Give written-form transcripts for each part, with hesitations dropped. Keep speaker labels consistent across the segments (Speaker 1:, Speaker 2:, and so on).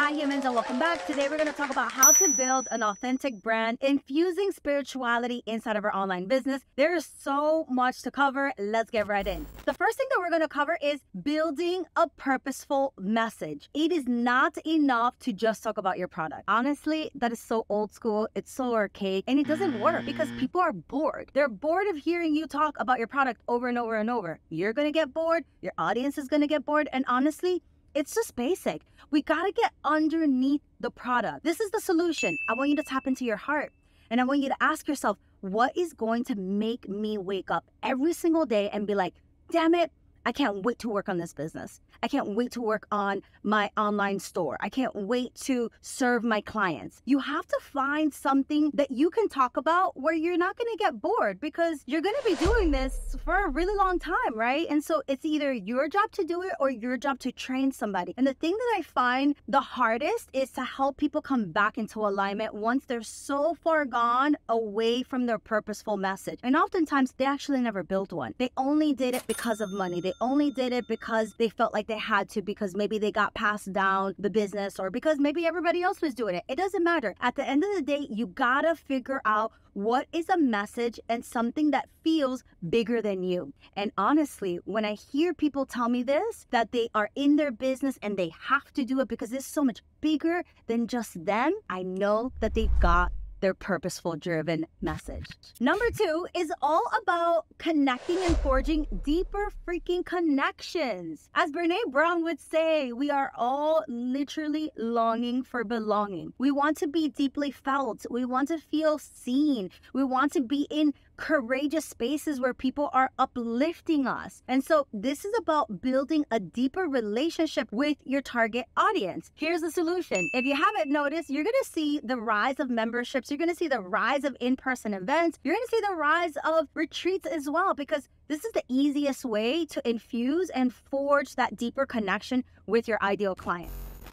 Speaker 1: Hi humans and welcome back. Today we're going to talk about how to build an authentic brand, infusing spirituality inside of our online business. There is so much to cover. Let's get right in. The first thing that we're going to cover is building a purposeful message. It is not enough to just talk about your product. Honestly, that is so old school. It's so archaic and it doesn't work because people are bored. They're bored of hearing you talk about your product over and over and over. You're going to get bored. Your audience is going to get bored. And honestly, it's just basic. We got to get underneath the product. This is the solution. I want you to tap into your heart and I want you to ask yourself, what is going to make me wake up every single day and be like, damn it, I can't wait to work on this business. I can't wait to work on my online store. I can't wait to serve my clients. You have to find something that you can talk about where you're not going to get bored because you're going to be doing this for a really long time, right? And so it's either your job to do it or your job to train somebody. And the thing that I find the hardest is to help people come back into alignment once they're so far gone away from their purposeful message. And oftentimes they actually never built one. They only did it because of money. They only did it because they felt like they had to, because maybe they got passed down the business or because maybe everybody else was doing it. It doesn't matter. At the end of the day, you gotta figure out what is a message and something that feels bigger than you. And honestly, when I hear people tell me this, that they are in their business and they have to do it because it's so much bigger than just them, I know that they've got their purposeful driven message. Number 2 is all about connecting and forging deeper freaking connections. As Brene Brown would say, we are all literally longing for belonging. We want to be deeply felt. We want to feel seen. We want to be in courageous spaces where people are uplifting us. And so this is about building a deeper relationship with your target audience. Here's the solution. If you haven't noticed, you're going to see the rise of memberships. You're going to see the rise of in-person events. You're going to see the rise of retreats as well, because this is the easiest way to infuse and forge that deeper connection with your ideal client.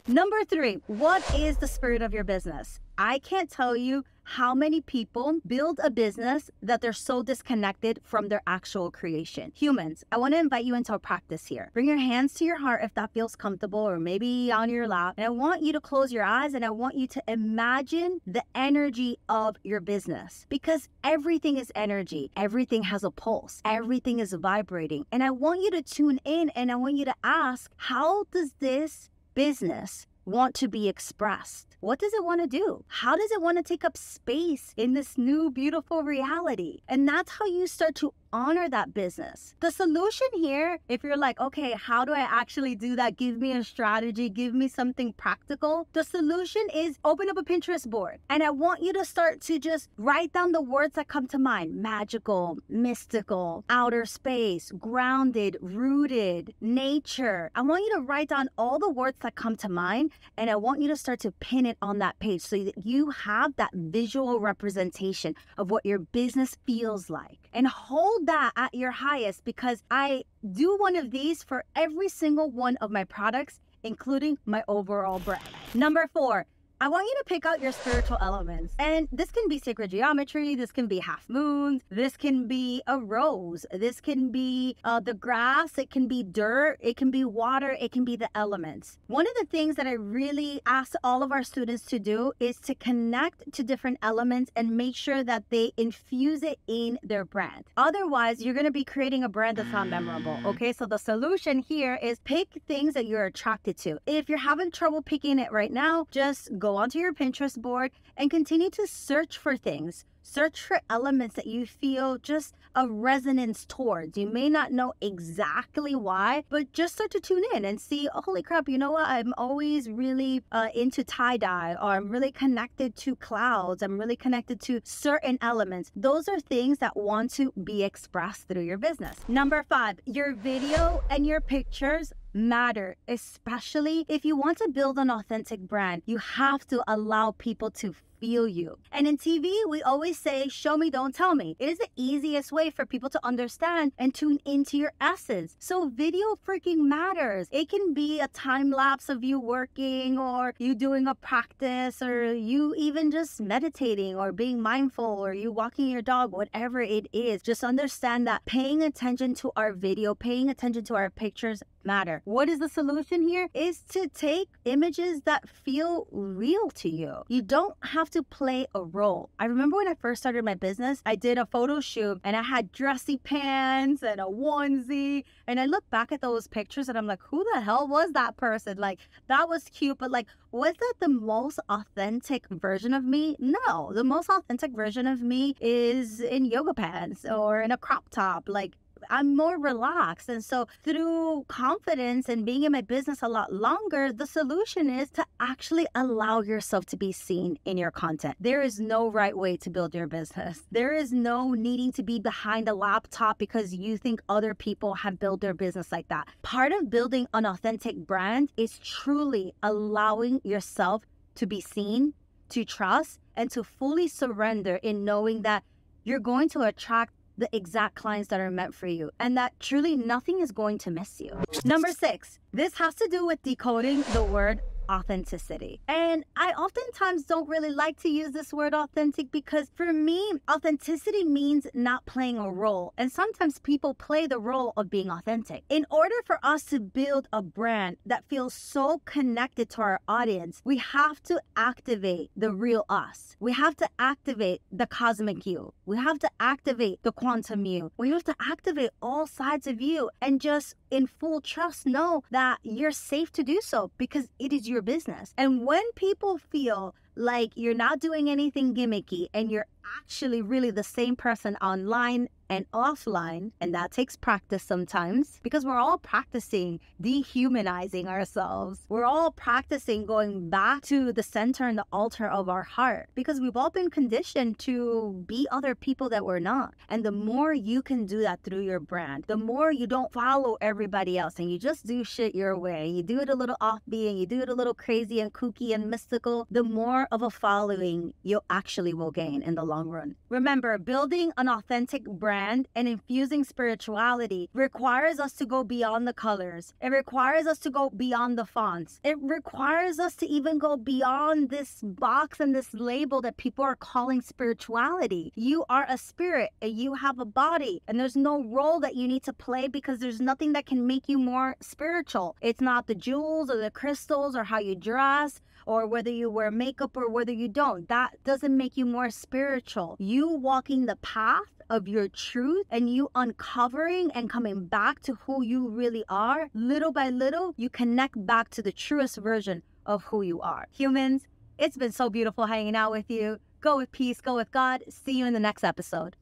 Speaker 1: Number 3, what is the spirit of your business? I can't tell you how many people build a business that they're so disconnected from their actual creation. Humans, I want to invite you into a practice here. Bring your hands to your heart if that feels comfortable, or maybe on your lap. And I want you to close your eyes and I want you to imagine the energy of your business, because everything is energy. Everything has a pulse. Everything is vibrating. And I want you to tune in and I want you to ask, how does this business want to be expressed? What does it want to do? How does it want to take up space in this new beautiful reality? And that's how you start to honor that business. The solution here, if you're like, okay, how do I actually do that? Give me a strategy, give me something practical. The solution is open up a Pinterest board. And I want you to start to just write down the words that come to mind. Magical, mystical, outer space, grounded, rooted, nature. I want you to write down all the words that come to mind, and I want you to start to pin it on that page so that you have that visual representation of what your business feels like. And hold that at your highest, because I do one of these for every single one of my products, including my overall brand. Number 4, I want you to pick out your spiritual elements. And this can be sacred geometry, this can be half moons, this can be a rose, this can be the grass, it can be dirt, it can be water, it can be the elements. One of the things that I really ask all of our students to do is to connect to different elements and make sure that they infuse it in their brand. Otherwise, you're going to be creating a brand that's not memorable. Okay, so the solution here is pick things that you're attracted to. If you're having trouble picking it right now, just go onto your Pinterest board and continue to search for things. Search for elements that you feel just a resonance towards. You may not know exactly why, but just start to tune in and see, oh, holy crap, you know what? I'm always really into tie-dye, or I'm really connected to clouds. I'm really connected to certain elements. Those are things that want to be expressed through your business. Number 5, your video and your pictures matter, especially if you want to build an authentic brand. You have to allow people to feel you. And in TV, we always say, show me, don't tell me. It is the easiest way for people to understand and tune into your essence. So video freaking matters. It can be a time lapse of you working or you doing a practice or you even just meditating or being mindful or you walking your dog, whatever it is. Just understand that paying attention to our video, paying attention to our pictures matter. What is the solution here? Is to take images that feel real to you. You don't have to play a role. I remember when I first started my business, I did a photo shoot and I had dressy pants and a onesie. And I look back at those pictures and I'm like, who the hell was that person? Like, that was cute, but like, was that the most authentic version of me? No, the most authentic version of me is in yoga pants or in a crop top. Like, I'm more relaxed. And so through confidence and being in my business a lot longer, the solution is to actually allow yourself to be seen in your content. There is no right way to build your business. There is no needing to be behind a laptop because you think other people have built their business like that. Part of building an authentic brand is truly allowing yourself to be seen, to trust, and to fully surrender in knowing that you're going to attract the exact clients that are meant for you and that truly nothing is going to miss you. Number 6, this has to do with decoding the word authenticity. And I oftentimes don't really like to use this word authentic because for me, authenticity means not playing a role. And sometimes people play the role of being authentic. In order for us to build a brand that feels so connected to our audience, we have to activate the real us. We have to activate the cosmic you. We have to activate the quantum you. We have to activate all sides of you and just in full trust know that you're safe to do so because it is your business. And when people feel like you're not doing anything gimmicky and you're actually really the same person online and offline, and that takes practice sometimes because we're all practicing dehumanizing ourselves. We're all practicing going back to the center and the altar of our heart because we've all been conditioned to be other people that we're not. And the more you can do that through your brand, the more you don't follow everybody else and you just do shit your way, you do it a little offbeat and you do it a little crazy and kooky and mystical, the more of a following you actually will gain in the long run. Remember, building an authentic brand and infusing spirituality requires us to go beyond the colors. It requires us to go beyond the fonts. It requires us to even go beyond this box and this label that people are calling spirituality. You are a spirit and you have a body, and there's no role that you need to play because there's nothing that can make you more spiritual. It's not the jewels or the crystals or how you dress or whether you wear makeup or whether you don't. That doesn't make you more spiritual. You walking the path of your truth and you uncovering and coming back to who you really are, little by little, you connect back to the truest version of who you are. Humans, it's been so beautiful hanging out with you. Go with peace, go with God. See you in the next episode.